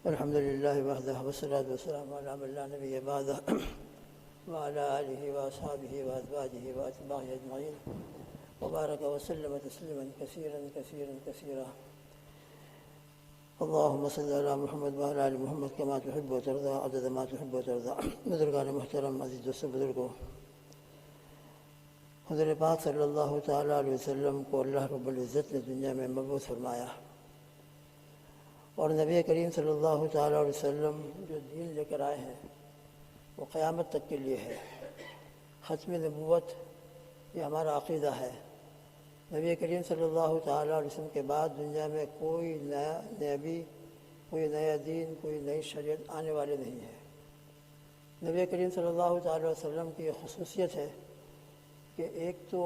الحمد لله وحده والصلاة والسلام على من لا نبي بعده وعلى آله وأصحابه وأزواجه وأتباعه أجمعين وبارك وسلم تسليما كثيرا كثيرا كثيرا. اللهم صل على محمد وعلى آل محمد كما تحب وترضى عدد ما تحب وترضى. بزرگان محترم، عزیز دوستوں، بزرگوں، حضور پاک صلی اللہ تعالیٰ علیہ وسلم کو اللہ رب العزت نے دنیا میں مبعوث فرمایا، اور نبی کریم صلی اللہ تعالیٰ علیہ وسلم جو دین لے کر آئے ہیں وہ قیامت تک کے لیے ہے۔ ختم نبوت یہ ہمارا عقیدہ ہے۔ نبی کریم صلی اللہ تعالیٰ علیہ وسلم کے بعد دنیا میں کوئی نیا نبی، کوئی نیا دین، کوئی نئی شریعت آنے والے نہیں ہے۔ نبی کریم صلی اللہ تعالیٰ علیہ وسلم کی یہ خصوصیت ہے کہ ایک تو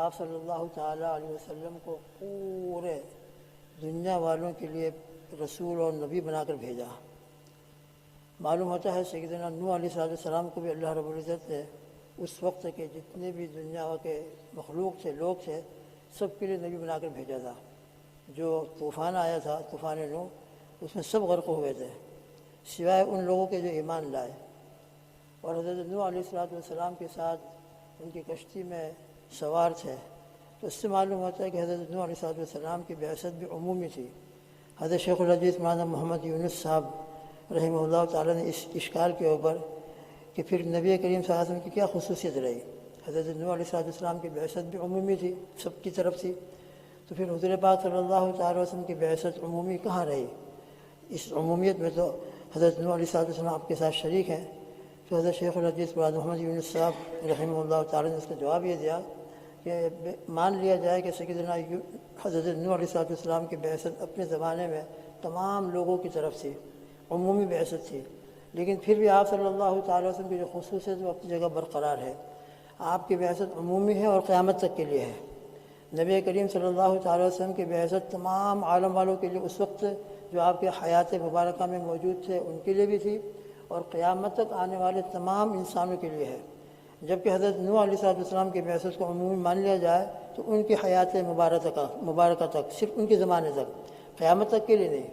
آپ صلی اللہ تعالیٰ علیہ وسلم کو پورے دنیا والوں کے لیے رسول اور نبی بنا کر بھیجا۔ معلوم ہوتا ہے سیدنا نوح علیہ السلام کو بھی اللہ رب العزت نے اس وقت کے جتنے بھی دنیا کے مخلوق تھے، لوگ تھے، سب کے لیے نبی بنا کر بھیجا تھا۔ جو طوفان آیا تھا، طوفان نوح، اس میں سب غرق ہوئے تھے سوائے ان لوگوں کے جو ایمان لائے، اور حضرت نوح علیہ السلام کے ساتھ ان کی کشتی میں سوار تھے۔ تو اس سے معلوم ہوتا ہے کہ حضرت نوح علیہ السلام کی بعثت بھی عمومی تھی۔ حضرت شیخ الحدیث مولانا محمد یونس صاحب رحمہ اللہ تعالیٰ نے اس اشکال کے اوپر کہ پھر نبی کریم صلی اللہ علیہ وسلم کی کیا خصوصیت رہی؟ حضرت نوح علیہ السلام کی بعثت بھی عمومی تھی، سب کی طرف تھی، تو پھر حضور پاک صلی اللہ تعالیٰ وسلم کی بعثت عمومی کہاں رہی؟ اس عمومیت میں تو حضرت نوح علیہ السلام آپ کے ساتھ شریک ہیں۔ تو حضرت شیخ الحدیث مولانا محمد یونس صاحب رحمہ اللہ تعالیٰ نے اس کا جواب یہ دیا کہ مان لیا جائے کہ سیدنا حضرت نوح علیہ السلام کی بعثت اپنے زمانے میں تمام لوگوں کی طرف سے عمومی بعثت تھی، لیکن پھر بھی آپ صلی اللہ تعالیٰ وسلم کی جو خصوصیت وہ اپنی جگہ برقرار ہے۔ آپ کی بعثت عمومی ہے اور قیامت تک کے لیے ہے۔ نبی کریم صلی اللہ تعالیٰ وسلم کی بعثت تمام عالم والوں کے لیے اس وقت جو آپ کے حیات مبارکہ میں موجود تھے ان کے لیے بھی تھی، اور قیامت تک آنے والے تمام انسانوں کے لیے ہے۔ جبکہ حضرت نوح علیہ السلام کی بعثت کو عمومی مان لیا جائے تو ان کی حیات مبارکہ تک، صرف ان کے زمانے تک، قیامت تک کے لیے نہیں۔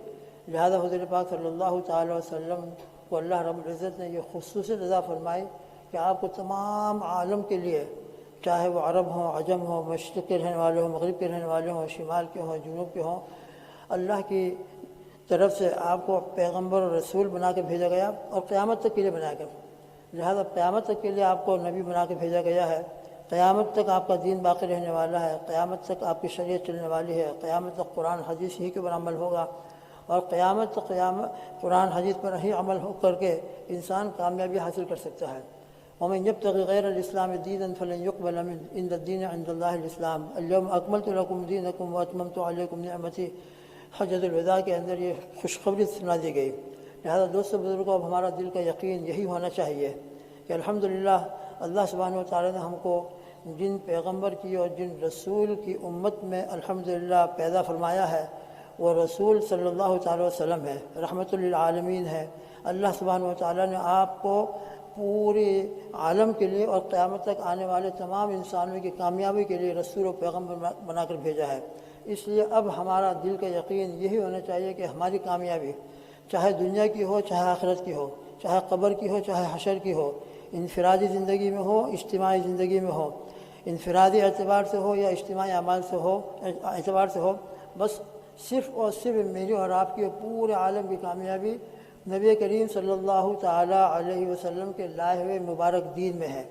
لہذا حضور پاک صلی اللہ تعالیٰ وسلم کو اللہ رب العزت نے یہ خصوصیت عطا فرمائی کہ آپ کو تمام عالم کے لیے، چاہے وہ عرب ہوں، عجم ہوں، مشرق کے رہنے والے ہوں، مغرب کے رہنے والے ہوں، شمال کے ہوں، جنوب کے ہوں، اللہ کی طرف سے آپ کو پیغمبر اور رسول بنا کے بھیجا گیا، اور قیامت تک کے لیے بنا کر۔ لہذا قیامت تک کے لیے آپ کو نبی بنا کے بھیجا گیا ہے۔ قیامت تک آپ کا دین باقی رہنے والا ہے، قیامت تک آپ کی شریعت چلنے والی ہے، قیامت تک قرآن حدیث ہی کے اوپر عمل ہوگا، اور قیامت تک قرآن حدیث پر ہی عمل ہو کر کے انسان کامیابی حاصل کر سکتا ہے۔ ومن يبتغي غير الإسلام دينا فلن يقبل منه إن الدين عند الله الإسلام اليوم أكملت لكم دينكم وأتممت عليكم نعمتي۔ حجۃ الوداع کے اندر یہ خوشخبری سنا دی گئی۔ لہذا دوستوں، بزرگوں، اب ہمارا دل کا یقین یہی ہونا چاہیے کہ الحمدللہ اللہ سبحانہ وتعالی نے ہم کو جن پیغمبر کی اور جن رسول کی امت میں الحمدللہ پیدا فرمایا ہے، وہ رسول صلی اللہ تعالیٰ وسلم ہے، رحمت للعالمین ہے۔ اللہ سبحانہ وتعالی نے آپ کو پورے عالم کے لیے اور قیامت تک آنے والے تمام انسانوں کی کامیابی کے لیے رسول و پیغمبر بنا کر بھیجا ہے۔ اس لیے اب ہمارا دل کا یقین یہی ہونا چاہیے کہ ہماری کامیابی چاہے دنیا کی ہو، چاہے آخرت کی ہو، چاہے قبر کی ہو، چاہے حشر کی ہو، انفرادی زندگی میں ہو، اجتماعی زندگی میں ہو، انفرادی اعتبار سے ہو یا اجتماعی اعمال سے ہو، اعتبار سے ہو، بس صرف اور صرف میری اور آپ کی پورے عالم کی کامیابی نبی کریم صلی اللہ تعالیٰ علیہ وسلم کے لائے ہوئے مبارک دین میں ہے۔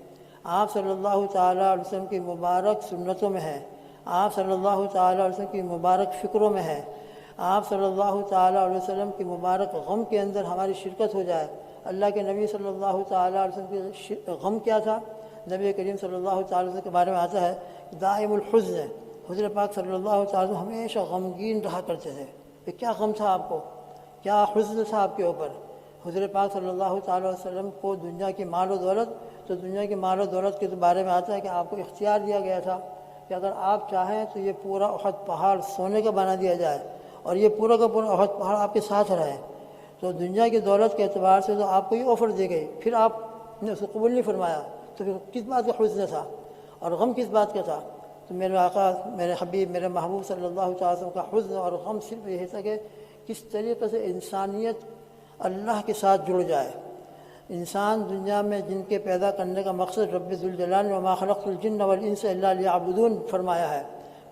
آپ صلی اللہ تعالیٰ علیہ وسلم کی مبارک سنتوں میں ہے، آپ صلی اللہ تعالیٰ علیہ وسلم کی مبارک فکروں میں ہے۔ آپ صلی اللہ تعالیٰ علیہ وسلم کی مبارک غم کے اندر ہماری شرکت ہو جائے۔ اللہ کے نبی صلی اللہ تعالیٰ علیہ وسلم کی غم کیا تھا؟ نبی کریم صلی اللہ تعالیٰ علیہ وسلم کے بارے میں آتا ہے دائم الحزن، حضور پاک صلی اللہ تعالیٰ وسلم ہمیشہ غمگین رہا کرتے تھے۔ کہ کیا غم تھا آپ کو، کیا حزن تھا آپ کے اوپر؟ حضور پاک صلی اللہ تعالیٰ وسلم کو دنیا کی مال و دولت، تو دنیا کی مال و دولت کے بارے میں آتا ہے کہ آپ کو اختیار دیا گیا تھا کہ اگر آپ چاہیں تو یہ پورا احد پہاڑ سونے کا بنا دیا جائے اور یہ پورا کا پورا احد پہاڑ آپ کے ساتھ رہے۔ تو دنیا کی دولت کے اعتبار سے تو آپ کو یہ آفر دی گئی، پھر آپ نے اس کو قبول نہیں فرمایا، تو پھر کس بات کا حزن تھا اور غم کس بات کا تھا؟ تو میرے آقا، میرے حبیب، میرے محبوب صلی اللہ تعالیٰ وسلم کا حزن اور غم صرف یہی تھا کہ کس طریقے سے انسانیت اللہ کے ساتھ جڑ جائے۔ انسان دنیا میں جن کے پیدا کرنے کا مقصد رب ذوالجلال وما خلقت الجن والانس الا لیعبدون فرمایا ہے۔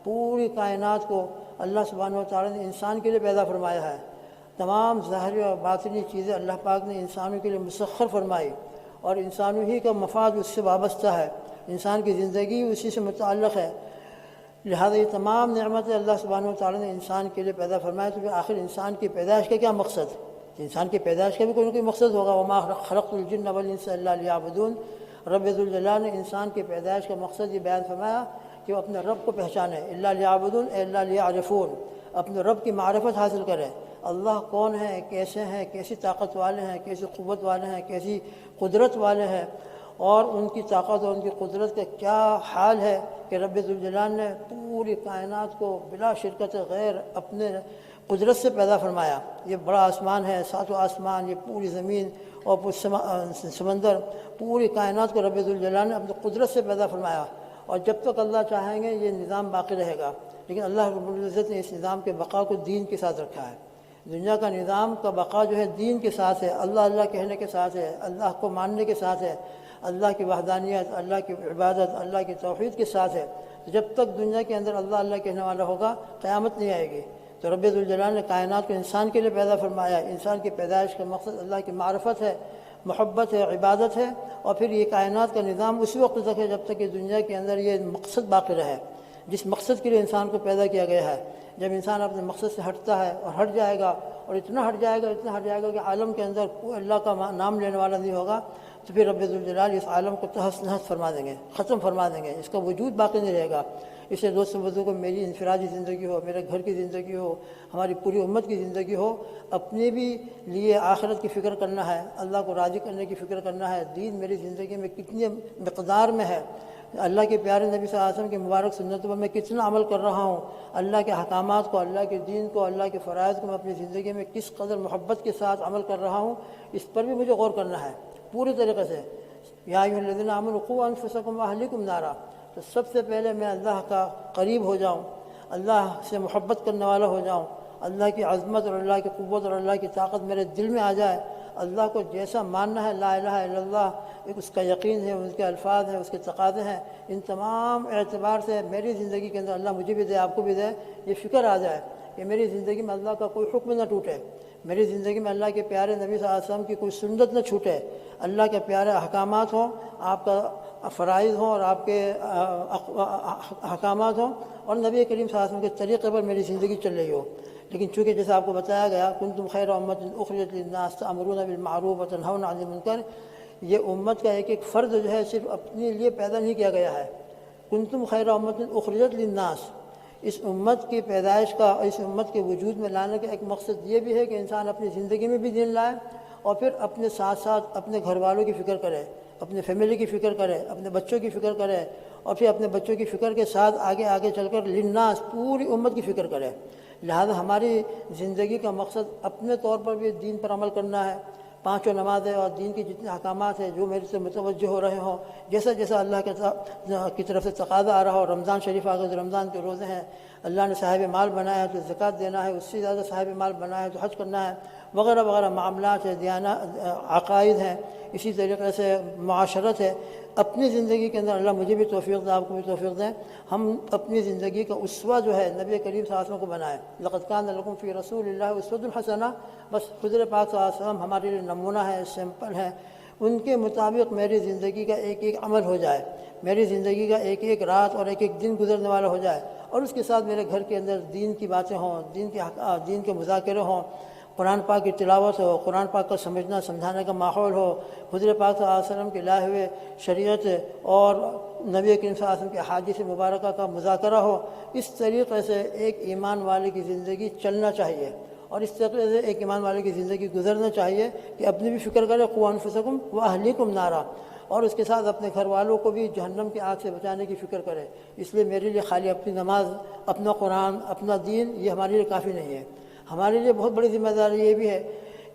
پوری کائنات کو اللہ سبحانہ وتعالیٰ نے انسان کے لیے پیدا فرمایا ہے۔ تمام ظاہری اور باطنی چیزیں اللہ پاک نے انسانوں کے لیے مسخر فرمائی، اور انسانوں ہی کا مفاد اس سے وابستہ ہے، انسان کی زندگی اسی سے متعلق ہے۔ لہذا یہ تمام نعمتیں اللہ سبحانہ وتعالیٰ نے انسان کے لیے پیدا فرمائی، تو پھر آخر انسان کی پیدائش کا کیا مقصد؟ انسان کی پیدائش کا بھی کوئی نہ کوئی مقصد ہوگا۔ وما خلقت الجن والانس الا لیعبدون۔ رب ذوالجلال نے انسان کی پیدائش کا مقصد یہ بیان فرمایا کہ وہ اپنے رب کو پہچانے، الا لیعبدون الا لیعرفون، اپنے رب کی معرفت حاصل کرے۔ اللہ کون ہے، کیسے ہیں، کیسی طاقت والے ہیں، کیسی قوت والے ہیں، کیسی قدرت والے ہیں، اور ان کی طاقت اور ان کی قدرت کا کیا حال ہے کہ رب ذوالجلال نے پوری کائنات کو بلا شرکت غیر اپنے قدرت سے پیدا فرمایا۔ یہ بڑا آسمان ہے، ساتوں آسمان، یہ پوری زمین اور سمندر، پوری کائنات کو رب ذوالجلال نے اپنی قدرت سے پیدا فرمایا، اور جب تک اللہ چاہیں گے یہ نظام باقی رہے گا۔ لیکن اللہ رب العزت نے اس نظام کے بقا کو دین کے ساتھ رکھا ہے۔ دنیا کا نظام کا بقا جو ہے دین کے ساتھ ہے، اللہ اللہ کہنے کے ساتھ ہے، اللہ کو ماننے کے ساتھ ہے، اللہ کی وحدانیت، اللہ کی عبادت، اللہ کی توحید کے ساتھ ہے۔ جب تک دنیا کے اندر اللہ اللہ کہنے والا ہوگا قیامت نہیں آئے گی۔ تو رب ذوالجلال نے کائنات کو انسان کے لیے پیدا فرمایا۔ انسان کی پیدائش کا مقصد اللہ کی معرفت ہے، محبت ہے، عبادت ہے، اور پھر یہ کائنات کا نظام اسی وقت تک ہے جب تک کہ دنیا کے اندر یہ مقصد باقی رہے، جس مقصد کے لیے انسان کو پیدا کیا گیا ہے۔ جب انسان اپنے مقصد سے ہٹتا ہے اور ہٹ جائے گا، اور اتنا ہٹ جائے گا کہ عالم کے اندر کوئی اللہ کا نام لینے والا نہیں ہوگا، تو پھر رب ذوالجلال اس عالم کو تہس نہس فرما دیں گے، ختم فرما دیں گے، اس کا وجود باقی نہیں رہے گا۔ اس سے دوست بزرگوں کو میری انفرادی زندگی ہو، میرے گھر کی زندگی ہو، ہماری پوری امت کی زندگی ہو، اپنے بھی لیے آخرت کی فکر کرنا ہے، اللہ کو راضی کرنے کی فکر کرنا ہے۔ دین میری زندگی میں کتنی مقدار میں ہے، اللہ کے پیارے نبی صلی اللہ علیہ وسلم کی مبارک سنتوں پر میں کتنا عمل کر رہا ہوں، اللہ کے احکامات کو، اللہ کے دین کو، اللہ کے فرائض کو میں اپنی زندگی میں کس قدر محبت کے ساتھ عمل کر رہا ہوں، اس پر بھی مجھے غور کرنا ہے پوری طریقے سے۔ یا ایھا الذین آمنوا قوا انفسکم واہلیکم نارا، تو سب سے پہلے میں اللہ کا قریب ہو جاؤں، اللہ سے محبت کرنے والا ہو جاؤں، اللہ کی عظمت اور اللہ کی قوت اور اللہ کی طاقت میرے دل میں آ جائے، اللہ کو جیسا ماننا ہے، لا الہ الا اللہ ایک اس کا یقین ہے، اس کے الفاظ ہیں، اس کے تقاضے ہیں، ان تمام اعتبار سے میری زندگی کے اندر اللہ مجھے بھی دے، آپ کو بھی دے، یہ فکر آ جائے کہ میری زندگی میں اللہ کا کوئی حکم نہ ٹوٹے، میری زندگی میں اللہ کے پیارے نبی صلی اللہ علیہ وسلم کی کوئی سنت نہ چھوٹے، اللہ کے پیارے احکامات ہوں، آپ کا فرائض ہوں اور آپ کے احکامات ہوں، اور نبی کریم صلی اللہ علیہ وسلم کے طریقے پر میری زندگی چل رہی ہو۔ لیکن چونکہ جیسے آپ کو بتایا گیا کنتم خیر امۃ اخرجت للناس تأمرون بالمعروف وتنہون عن المنکر، یہ امت کا ایک ایک فرد جو ہے صرف اپنے لیے پیدا نہیں کیا گیا ہے۔ کنتم خیر امۃ اخرجت للناس، اس امت کی پیدائش کا، اس امت کے وجود میں لانے کا ایک مقصد یہ بھی ہے کہ انسان اپنی زندگی میں بھی دین لائے، اور پھر اپنے ساتھ ساتھ اپنے گھر والوں کی فکر کرے، اپنے فیملی کی فکر کرے، اپنے بچوں کی فکر کرے، اور پھر اپنے بچوں کی فکر کے ساتھ آگے آگے چل کر للناس پوری امت کی فکر کرے۔ لہذا ہماری زندگی کا مقصد اپنے طور پر بھی دین پر عمل کرنا ہے، پانچوں نمازیں اور دین کے جتنے احکامات ہیں جو میرے سے متوجہ ہو رہے ہوں، جیسا جیسا اللہ کی طرف سے تقاضا آ رہا ہو۔ رمضان شریف آ گئے، رمضان کے روزے ہیں، اللہ نے صاحب مال بنایا ہے تو زکوٰۃ دینا ہے، اس سے زیادہ صاحب مال بنایا ہے تو حج کرنا ہے، وغیرہ وغیرہ معاملات ہے، عقائد ہیں، اسی طریقے سے معاشرت ہے۔ اپنی زندگی کے اندر اللہ مجھے بھی توفیق دے، آپ کو بھی توفیق دیں، ہم اپنی زندگی کا اسوہ جو ہے نبی کریم صلی اللہ علیہ وسلم کو بنائیں۔ لقد کان لکم فی رسول اللہ اسوۃ حسنہ، بس حضور پاک صلی اللہ علیہ وسلم ہمارے لیے نمونہ ہے، سیمپل ہے، ان کے مطابق میری زندگی کا ایک ایک عمل ہو جائے، میری زندگی کا ایک ایک رات اور ایک ایک دن گزرنے والا ہو جائے، اور اس کے ساتھ میرے گھر کے اندر دین کی باتیں ہوں، دین کے مذاکرے ہوں، قرآن پاک کی تلاوت ہو، قرآن پاک کا سمجھنا سمجھانے کا ماحول ہو، حضور پاک صلی اللہ علیہ وسلم کے لائے ہوئے شریعت اور نبی کریم صلی اللہ علیہ وسلم کے احادیث مبارکہ کا مذاکرہ ہو۔ اس طریقے سے ایک ایمان والے کی زندگی چلنا چاہیے، اور اس طریقے سے ایک ایمان والے کی زندگی گزرنا چاہیے کہ اپنی بھی فکر کرے، قوا انفسکم واہلیکم نارا، اور اس کے ساتھ اپنے گھر والوں کو بھی جہنم کی آگ سے بچانے کی فکر کرے۔ اس لیے میرے لیے خالی اپنی نماز، اپنا قرآن، اپنا دین یہ ہمارے لیے کافی نہیں ہے۔ ہمارے لیے بہت بڑی ذمہ داری یہ بھی ہے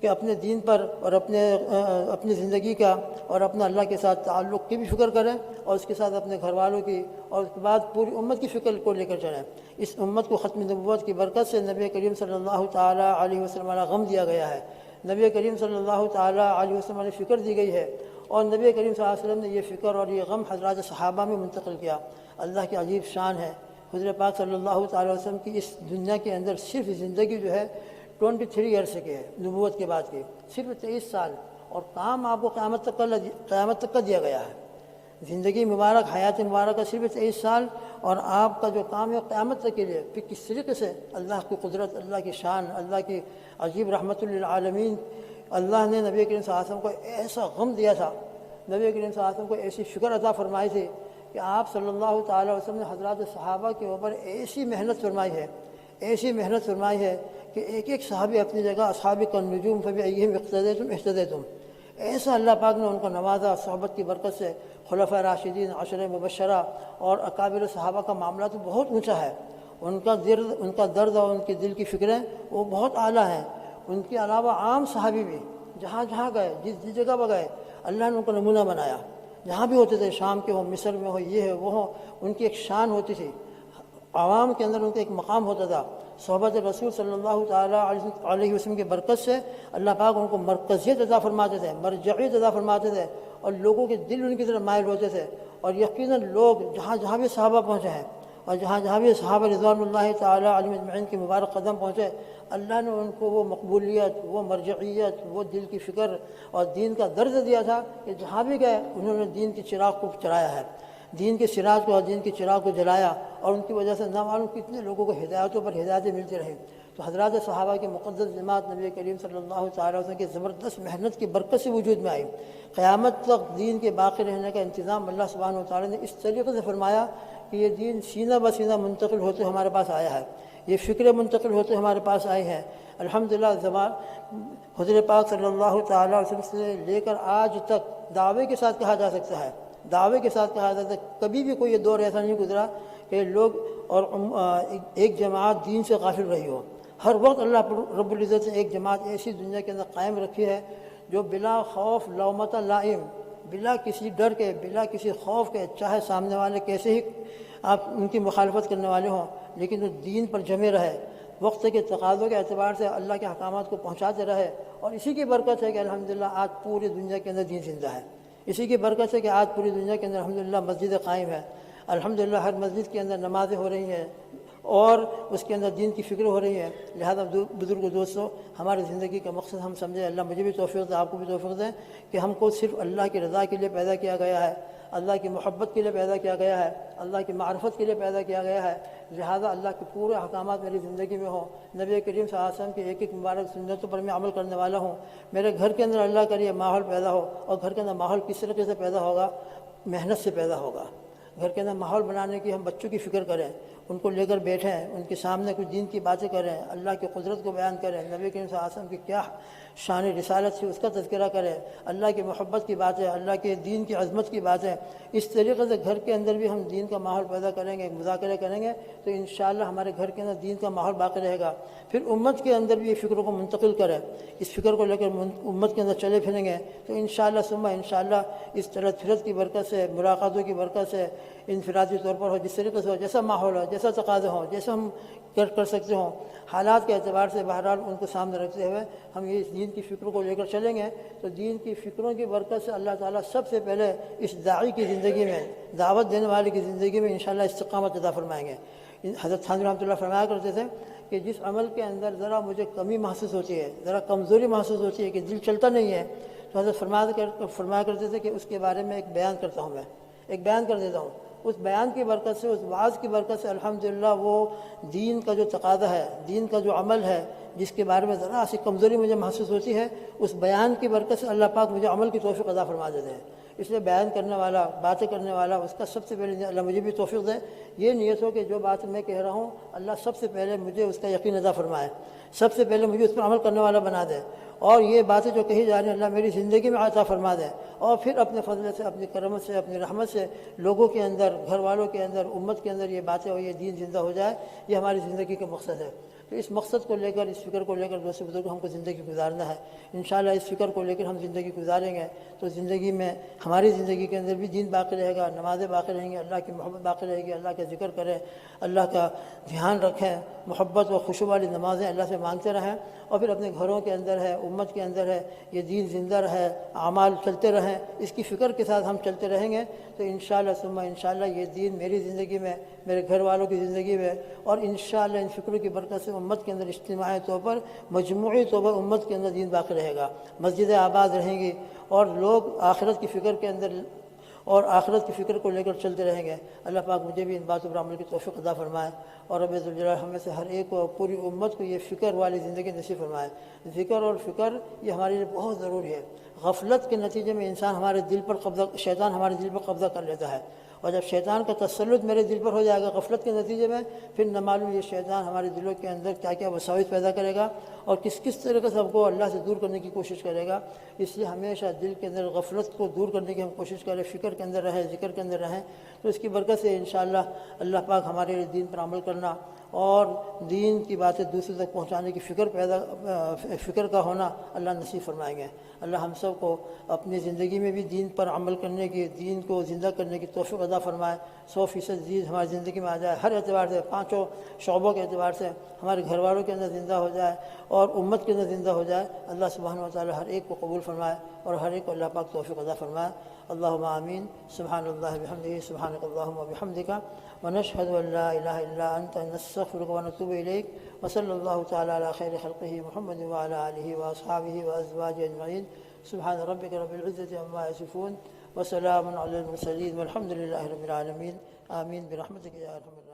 کہ اپنے دین پر اور اپنی زندگی کا اور اپنا اللہ کے ساتھ تعلق کی بھی فکر کریں، اور اس کے ساتھ اپنے گھر والوں کی، اور اس کے بعد پوری امت کی فکر کو لے کر چلیں۔ اس امت کو ختم نبوت کی برکت سے نبی کریم صلی اللہ تعالیٰ علیہ وسلم والا غم دیا گیا ہے۔ نبی کریم صلی اللہ تعالیٰ علیہ وسلم نے فکر دی گئی ہے، اور نبی کریم صلی اللہ علیہ وسلم نے یہ فکر اور یہ غم حضرات صحابہ میں منتقل کیا۔ اللہ کی عجیب شان ہے، حضور پاک صلی اللہ تعالیٰ وسلم کی اس دنیا کے اندر صرف زندگی جو ہے 23 ایئرس کی ہے، نبوت کے بعد کی صرف 23 سال، اور کام آپ کو قیامت تک کا دیا گیا ہے۔ زندگی مبارک، حیات مبارک کا صرف 23 سال، اور آپ کا جو کام ہے قیامت تک کے لیے۔ پھر کس طریقے سے اللہ کی قدرت، اللہ کی شان، اللہ کی عجیب رحمت للعالمین، اللہ نے نبی کریم صلی اللہ علیہ وسلم کو ایسا غم دیا تھا، نبی کریم صلی اللہ علیہ وسلم کو ایسی فکر عطا فرمائی تھی کہ آپ صلی اللہ تعالیٰ وسلم نے حضرات صحابہ کے اوپر ایسی محنت فرمائی ہے، ایسی محنت فرمائی ہے کہ ایک ایک صحابی اپنی جگہ اصحاب النجوم فبأیہم اقتدیتم اہتدیتم، ایسا اللہ پاک نے ان کو نوازا صحبت کی برکت سے۔ خلفاء راشدین، عشرہ مبشرہ اور اکابر صحابہ کا معاملہ تو بہت اونچا ہے، ان کا درد اور ان کی دل کی فکریں وہ بہت اعلیٰ ہیں۔ ان کے علاوہ عام صحابی بھی جہاں جہاں گئے، جس جگہ پر گئے، اللہ نے ان کو نمونہ بنایا۔ جہاں بھی ہوتے تھے، شام کے ہوں، مصر میں ہو، یہ ہے وہ ہو، ان کی ایک شان ہوتی تھی، عوام کے اندر ان کا ایک مقام ہوتا تھا۔ صحبت رسول صلی اللہ تعالیٰ علیہ وسلم کی برکت سے اللہ پاک ان کو مرکزیت عطا فرماتے تھے، مرجعیت عطا فرماتے تھے، اور لوگوں کے دل ان کی طرف مائل ہوتے تھے۔ اور یقیناً لوگ جہاں جہاں بھی صحابہ پہنچے ہیں، اور جہاں جہاں بھی صحابہ رضوان اللہ تعالیٰ علیہم اجمعین کے مبارک قدم پہنچے، اللہ نے ان کو وہ مقبولیت، وہ مرجعیت، وہ دل کی فکر اور دین کا درد دیا تھا کہ جہاں بھی گئے انہوں نے دین کی چراغ کو چلایا ہے، دین کے سراج کو اور دین کی چراغ کو جلایا، اور ان کی وجہ سے نہ معلوم کتنے لوگوں کو ہدایتوں پر ہدایتیں ملتی رہیں۔ تو حضرات صحابہ کے مقدس جماعت نبی کریم صلی اللہ تعالیٰ وسلم کی زبردست محنت کی برکت سے وجود میں آئی۔ قیامت تک دین کے باقی رہنے کا انتظام اللہ سبحانہ و تعالیٰ نے اس طریقے سے فرمایا کہ یہ دین سینہ بہ سینہ منتقل ہوتے ہمارے پاس آیا ہے، یہ فکریں منتقل ہوتے ہمارے پاس آئی ہیں۔ الحمدللہ زبان حضور پاک صلی اللہ تعالیٰ وسلم سے لے کر آج تک دعوے کے ساتھ کہا جا سکتا ہے، دعوے کے ساتھ کہا جاتا ہے، کبھی بھی کوئی یہ دور ایسا نہیں گزرا کہ لوگ اور ایک جماعت دین سے غافل رہی ہو۔ ہر وقت اللہ رب العزت نے ایک جماعت ایسی دنیا کے اندر قائم رکھی ہے جو بلا خوف لومۃ لائم، بلا کسی ڈر کے، بلا کسی خوف کے، چاہے سامنے والے کیسے ہی آپ ان کی مخالفت کرنے والے ہوں، لیکن وہ دین پر جمے رہے، وقت کے تقاضوں کے اعتبار سے اللہ کے احکامات کو پہنچاتے رہے۔ اور اسی کی برکت ہے کہ الحمدللہ آج پوری دنیا کے اندر دین زندہ ہے، اسی کی برکت ہے کہ آج پوری دنیا کے اندر الحمدللہ مسجد قائم ہے، الحمدللہ ہر مسجد کے اندر نمازیں ہو رہی ہیں اور اس کے اندر دین کی فکر ہو رہی ہے۔ لہذا بزرگ دوستوں، ہماری زندگی کا مقصد ہم سمجھیں، اللہ مجھے بھی توفیق دے، آپ کو بھی توفیق دے کہ ہم کو صرف اللہ کی رضا کے لیے پیدا کیا گیا ہے، اللہ کی محبت کے لیے پیدا کیا گیا ہے، اللہ کی معرفت کے لیے پیدا کیا گیا ہے۔ لہذا اللہ کے پورے احکامات میری زندگی میں ہوں، نبی کریم صلی اللہ علیہ وسلم کی ایک ایک مبارک سنتوں پر میں عمل کرنے والا ہوں۔ میرے گھر کے اندر اللہ کا یہ ماحول پیدا ہو، اور گھر کے اندر ماحول کس طریقے سے پیدا ہوگا؟ محنت سے پیدا ہوگا۔ گھر کے اندر ماحول بنانے کی ہم بچوں کی فکر کریں، ان کو لے کر بیٹھیں، ان کے سامنے کچھ دین کی باتیں کریں، اللہ کی قدرت کو بیان کریں، نبی کریم صلی اللہ علیہ وسلم کی کیا شان رسالت سے اس کا تذکرہ کریں، اللہ کی محبت کی باتیں، اللہ کے دین کی عظمت کی باتیں۔ اس طریقے سے گھر کے اندر بھی ہم دین کا ماحول پیدا کریں گے، مذاکرے کریں گے، تو انشاءاللہ ہمارے گھر کے اندر دین کا ماحول باقی رہے گا۔ پھر امت کے اندر بھی یہ فکروں کو منتقل کریں، اس فکر کو لے کر امت کے اندر چلے پھریں گے، تو انشاءاللہ ثم انشاءاللہ اس طرح پھرت کی برکت سے، ملاقاتوں کی برکت سے، انفرادی طور پر ہو، جس طریقے سے ہو، جیسا ماحول ہو، جیسا تقاضے ہوں، جیسا ہم کر سکتے ہوں، حالات کے اعتبار سے بہرحال ان کو سامنے رکھتے ہوئے ہم یہ دین کی فکروں کو لے کر چلیں گے، تو دین کی فکروں کی برکت سے اللہ تعالیٰ سب سے پہلے اس داعی کی زندگی میں، دعوت دینے والے کی زندگی میں انشاءاللہ استقامت عطا فرمائیں گے۔ حضرت تھانوی رحمۃ اللہ فرمایا کرتے تھے کہ جس عمل کے اندر ذرا مجھے کمی محسوس ہوتی ہے، ذرا کمزوری محسوس ہوتی ہے کہ دل چلتا نہیں ہے، تو حضرت فرمایا کرتے تھے کہ اس کے بارے میں ایک بیان کرتا ہوں، میں ایک بیان کر دیتا ہوں۔ اس بیان کی برکت سے، اس وعظ کی برکت سے الحمدللہ وہ دین کا جو تقاضا ہے، دین کا جو عمل ہے، جس کے بارے میں ذرا سی کمزوری مجھے محسوس ہوتی ہے، اس بیان کی برکت سے اللہ پاک مجھے عمل کی توفیق عطا فرما دیتے ہیں۔ اس لیے بیان کرنے والا، باتیں کرنے والا، اس کا سب سے پہلے اللہ مجھے بھی توفیق دے، یہ نیت ہو کہ جو بات میں کہہ رہا ہوں اللہ سب سے پہلے مجھے اس کا یقین عطا فرمائے، سب سے پہلے مجھے اس پر عمل کرنے والا بنا دے، اور یہ باتیں جو کہی جا رہی ہیں اللہ میری زندگی میں عطا فرما دے، اور پھر اپنے فضل سے، اپنی کرم سے، اپنی رحمت سے لوگوں کے اندر، گھر والوں کے اندر، امت کے اندر یہ باتیں اور یہ دین زندہ ہو جائے۔ یہ ہماری زندگی کا مقصد ہے۔ تو اس مقصد کو لے کر، اس فکر کو لے کر دوست بزرگ ہم کو زندگی گزارنا ہے۔ انشاءاللہ اس فکر کو لے کر ہم زندگی گزاریں گے تو زندگی میں، ہماری زندگی کے اندر بھی دین باقی رہے گا، نمازیں باقی رہیں گی، اللہ کی محبت باقی رہے گی، اللہ کا ذکر کریں، اللہ کا دھیان رکھیں، محبت و خشوع والی نمازیں اللہ سے مانگتے رہیں، اور پھر اپنے گھروں کے اندر ہے، امت کے اندر ہے، یہ دین زندہ رہے، اعمال چلتے رہیں، اس کی فکر کے ساتھ ہم چلتے رہیں گے تو انشاءاللہ ثم انشاءاللہ یہ دین میری زندگی میں، میرے گھر والوں کی زندگی میں، اور انشاءاللہ ان فکروں کی برکت سے امت کے اندر اجتماعی طور پر، مجموعی طور پر امت کے اندر دین باقی رہے گا، مسجدیں آباد رہیں گی، اور لوگ آخرت کی فکر کے اندر اور آخرت کی فکر کو لے کر چلتے رہیں گے۔ اللہ پاک مجھے بھی ان باتوں پر عمل کی توفیق عطا فرمائے، اور رب ذوالجلال ہم میں سے ہر ایک کو، پوری امت کو یہ فکر والی زندگی نصیب فرمائے۔ ذکر اور فکر یہ ہمارے لیے بہت ضروری ہے۔ غفلت کے نتیجے میں انسان ہمارے دل پر قبضہ، شیطان ہمارے دل پر قبضہ کر لیتا ہے، اور جب شیطان کا تسلط میرے دل پر ہو جائے گا غفلت کے نتیجے میں، پھر نہ معلوم یہ شیطان ہمارے دلوں کے اندر کیا کیا وساوس پیدا کرے گا، اور کس کس طرح سے ہم کو اللہ سے دور کرنے کی کوشش کرے گا۔ اس لیے ہمیشہ دل کے اندر غفلت کو دور کرنے کی ہم کوشش کریں، فکر کے اندر رہیں، ذکر کے اندر رہیں، تو اس کی برکت سے انشاءاللہ اللہ پاک ہمارے لیے دین پر عمل کرنا اور دین کی باتیں دوسرے تک پہنچانے کی فکر کا ہونا اللہ نصیب فرمائیں گے۔ اللہ ہم سب کو اپنی زندگی میں بھی دین پر عمل کرنے کی، دین کو زندہ کرنے کی توفیق عطا فرمائے۔ 100% دین ہماری زندگی میں آ جائے، ہر اعتبار سے، پانچوں شعبوں کے اعتبار سے ہمارے گھر والوں کے اندر زندہ ہو جائے اور امت کے اندر زندہ ہو جائے۔ اللہ سبحانہ و تعالی ہر ایک کو قبول فرمائے اور ہر ایک کو اللہ پاک توفیق عطا فرمائے۔ اللہم آمین۔ سبحان اللہ بحمدہ، سبحانک اللہم وبحمدک، ونشہد ان لا الہ الا انت، نستغفرک ونتوب الیک، وصلی اللہ تعالی علی خیر خلقہ محمد وعلی آلہ واصحابہ وازواجہ اجمعین۔ سبحان ربک رب العزۃ عما یصفون، وسلام علی المرسلین، والحمد للہ رب العالمین۔ آمین برحمتک یا ارحم الراحمین۔